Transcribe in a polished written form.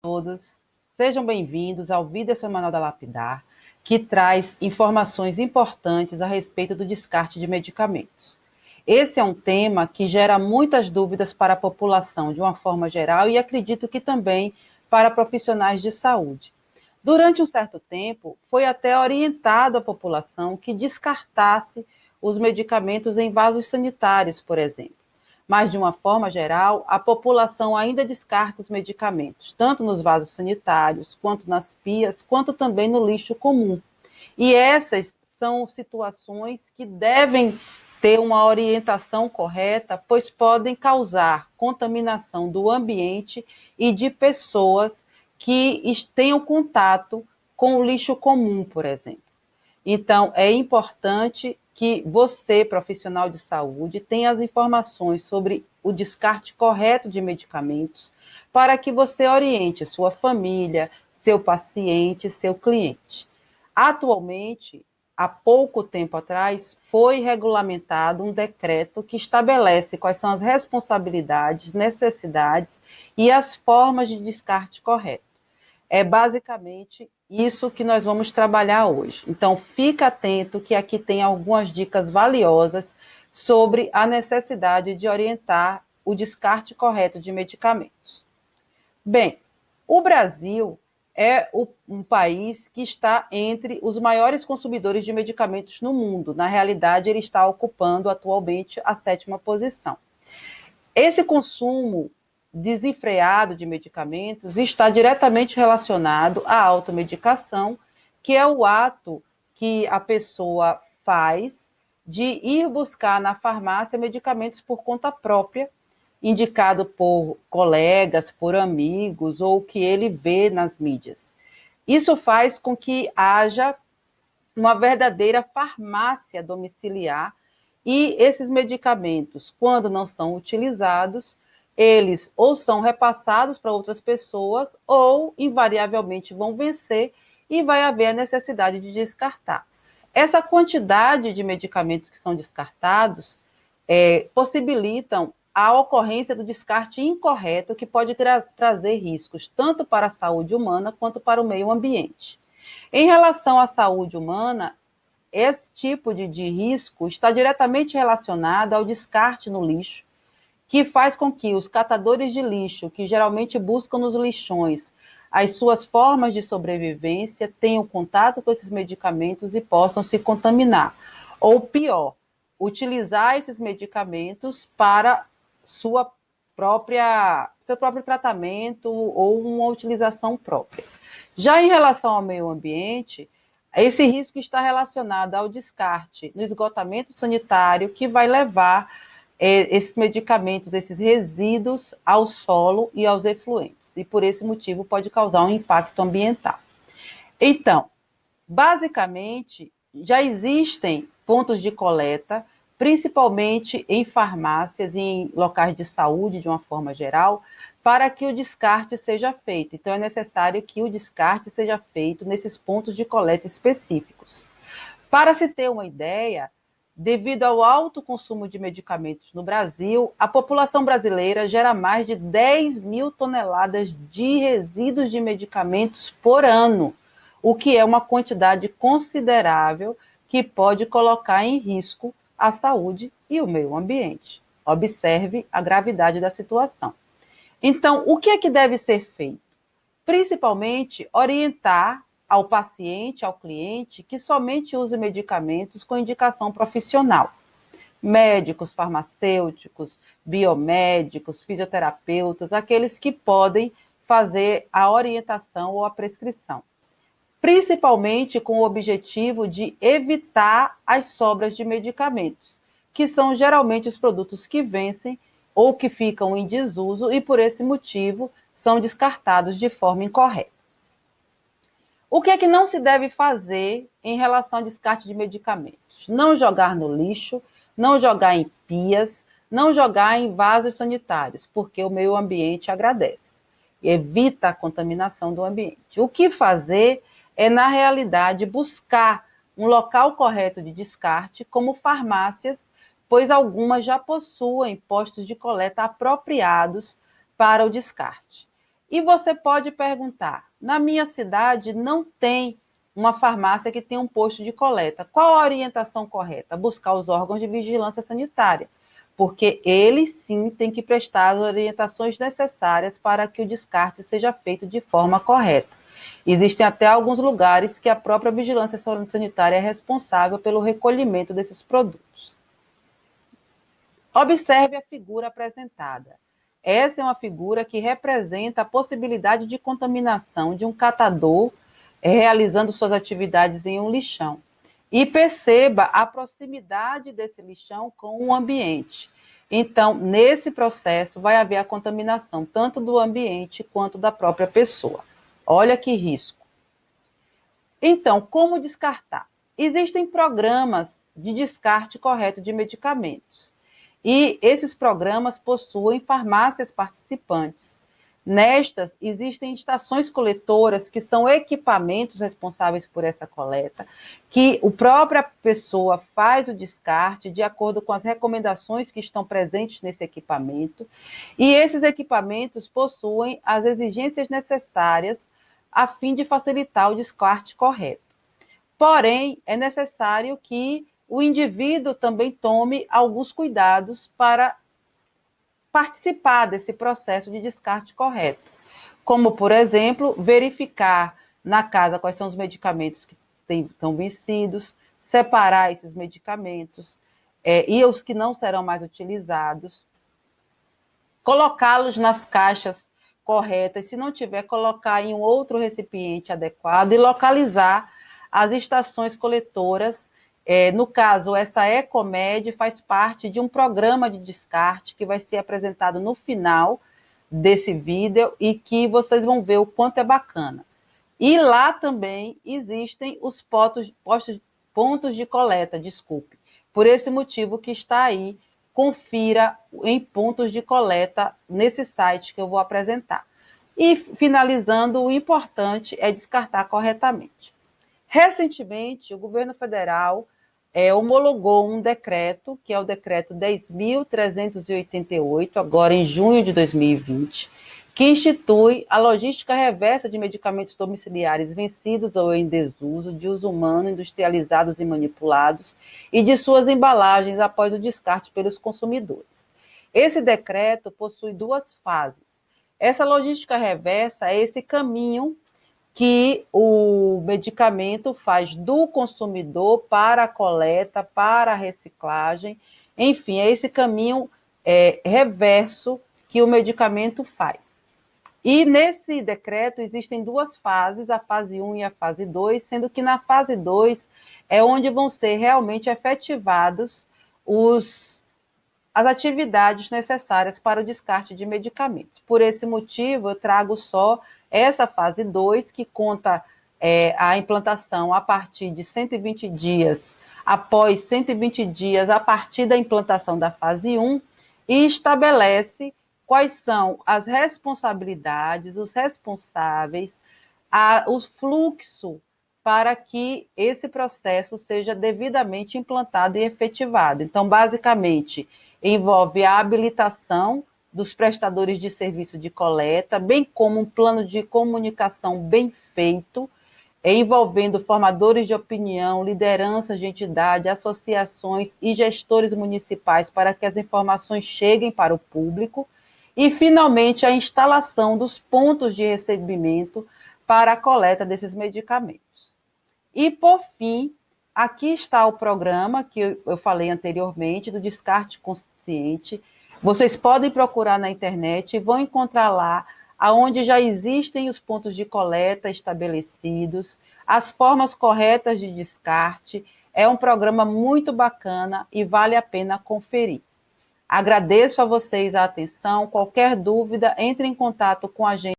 Todos, sejam bem-vindos ao vídeo semanal da Lapidar, que traz informações importantes a respeito do descarte de medicamentos. Esse é um tema que gera muitas dúvidas para a população de uma forma geral e acredito que também para profissionais de saúde. Durante um certo tempo, foi até orientado à população que descartasse os medicamentos em vasos sanitários, por exemplo. Mas, de uma forma geral, a população ainda descarta os medicamentos, tanto nos vasos sanitários, quanto nas pias, quanto também no lixo comum. E essas são situações que devem ter uma orientação correta, pois podem causar contaminação do ambiente e de pessoas que tenham contato com o lixo comum, por exemplo. Então, é importante que você, profissional de saúde, tenha as informações sobre o descarte correto de medicamentos para que você oriente sua família, seu paciente, seu cliente. Atualmente, há pouco tempo atrás, foi regulamentado um decreto que estabelece quais são as responsabilidades, necessidades e as formas de descarte correto. É basicamente isso que nós vamos trabalhar hoje. Então, fica atento que aqui tem algumas dicas valiosas sobre a necessidade de orientar o descarte correto de medicamentos. Bem, o Brasil é um país que está entre os maiores consumidores de medicamentos no mundo. Na realidade, ele está ocupando atualmente a 7ª posição. Esse consumo desenfreado de medicamentos está diretamente relacionado à automedicação, que é o ato que a pessoa faz de ir buscar na farmácia medicamentos por conta própria, indicado por colegas, por amigos, ou que ele vê nas mídias. Isso faz com que haja uma verdadeira farmácia domiciliar e esses medicamentos, quando não são utilizados, eles ou são repassados para outras pessoas ou, invariavelmente, vão vencer e vai haver a necessidade de descartar. Essa quantidade de medicamentos que são descartados possibilitam a ocorrência do descarte incorreto, que pode trazer riscos tanto para a saúde humana quanto para o meio ambiente. Em relação à saúde humana, esse tipo de risco está diretamente relacionado ao descarte no lixo, que faz com que os catadores de lixo, que geralmente buscam nos lixões as suas formas de sobrevivência, tenham contato com esses medicamentos e possam se contaminar. Ou pior, utilizar esses medicamentos para seu próprio tratamento ou uma utilização própria. Já em relação ao meio ambiente, esse risco está relacionado ao descarte no esgotamento sanitário, que vai levar esses medicamentos, esses resíduos ao solo e aos efluentes. E por esse motivo pode causar um impacto ambiental. Então, basicamente, já existem pontos de coleta, principalmente em farmácias e em locais de saúde, de uma forma geral, para que o descarte seja feito. Então, é necessário que o descarte seja feito nesses pontos de coleta específicos. Para se ter uma ideia, devido ao alto consumo de medicamentos no Brasil, a população brasileira gera mais de 10 mil toneladas de resíduos de medicamentos por ano, o que é uma quantidade considerável que pode colocar em risco a saúde e o meio ambiente. Observe a gravidade da situação. Então, o que é que deve ser feito? Principalmente, orientar ao paciente, ao cliente, que somente use medicamentos com indicação profissional. Médicos, farmacêuticos, biomédicos, fisioterapeutas, aqueles que podem fazer a orientação ou a prescrição. Principalmente com o objetivo de evitar as sobras de medicamentos, que são geralmente os produtos que vencem ou que ficam em desuso e, por esse motivo, são descartados de forma incorreta. O que é que não se deve fazer em relação ao descarte de medicamentos? Não jogar no lixo, não jogar em pias, não jogar em vasos sanitários, porque o meio ambiente agradece. Evita a contaminação do ambiente. O que fazer é, na realidade, buscar um local correto de descarte, como farmácias, pois algumas já possuem postos de coleta apropriados para o descarte. E você pode perguntar: na minha cidade não tem uma farmácia que tem um posto de coleta. Qual a orientação correta? Buscar os órgãos de vigilância sanitária, porque eles sim têm que prestar as orientações necessárias para que o descarte seja feito de forma correta. Existem até alguns lugares que a própria vigilância sanitária é responsável pelo recolhimento desses produtos. Observe a figura apresentada. Essa é uma figura que representa a possibilidade de contaminação de um catador realizando suas atividades em um lixão. E perceba a proximidade desse lixão com o ambiente. Então, nesse processo, vai haver a contaminação tanto do ambiente quanto da própria pessoa. Olha que risco. Então, como descartar? Existem programas de descarte correto de medicamentos. E esses programas possuem farmácias participantes. Nestas, existem estações coletoras, que são equipamentos responsáveis por essa coleta, que a própria pessoa faz o descarte de acordo com as recomendações que estão presentes nesse equipamento, e esses equipamentos possuem as exigências necessárias a fim de facilitar o descarte correto. Porém, é necessário que o indivíduo também tome alguns cuidados para participar desse processo de descarte correto, como, por exemplo, verificar na casa quais são os medicamentos que estão vencidos, separar esses medicamentos e os que não serão mais utilizados, colocá-los nas caixas corretas, se não tiver, colocar em um outro recipiente adequado e localizar as estações coletoras. No caso, essa Ecomed faz parte de um programa de descarte que vai ser apresentado no final desse vídeo e que vocês vão ver o quanto é bacana. E lá também existem os pontos de coleta, desculpe. Por esse motivo que está aí, confira em pontos de coleta nesse site que eu vou apresentar. E, finalizando, o importante é descartar corretamente. Recentemente, o governo federal homologou um decreto, que é o decreto 10.388, agora em junho de 2020, que institui a logística reversa de medicamentos domiciliares vencidos ou em desuso, de uso humano, industrializados e manipulados, e de suas embalagens após o descarte pelos consumidores. Esse decreto possui duas fases. Essa logística reversa é esse caminho que o medicamento faz do consumidor para a coleta, para a reciclagem, enfim, é esse caminho reverso que o medicamento faz. E nesse decreto existem duas fases, a fase 1 e a fase 2, sendo que na fase 2 é onde vão ser realmente efetivadas as atividades necessárias para o descarte de medicamentos. Por esse motivo, eu trago só essa fase 2, que conta a implantação a partir de 120 dias, após 120 dias a partir da implantação da fase 1, e estabelece quais são as responsabilidades, os responsáveis, o fluxo para que esse processo seja devidamente implantado e efetivado. Então, basicamente, envolve a habilitação dos prestadores de serviço de coleta, bem como um plano de comunicação bem feito, envolvendo formadores de opinião, lideranças de entidade, associações e gestores municipais para que as informações cheguem para o público, e, finalmente, a instalação dos pontos de recebimento para a coleta desses medicamentos. E, por fim, aqui está o programa que eu falei anteriormente, do descarte consciente. Vocês podem procurar na internet e vão encontrar lá onde já existem os pontos de coleta estabelecidos, as formas corretas de descarte. É um programa muito bacana e vale a pena conferir. Agradeço a vocês a atenção. Qualquer dúvida, entre em contato com a gente.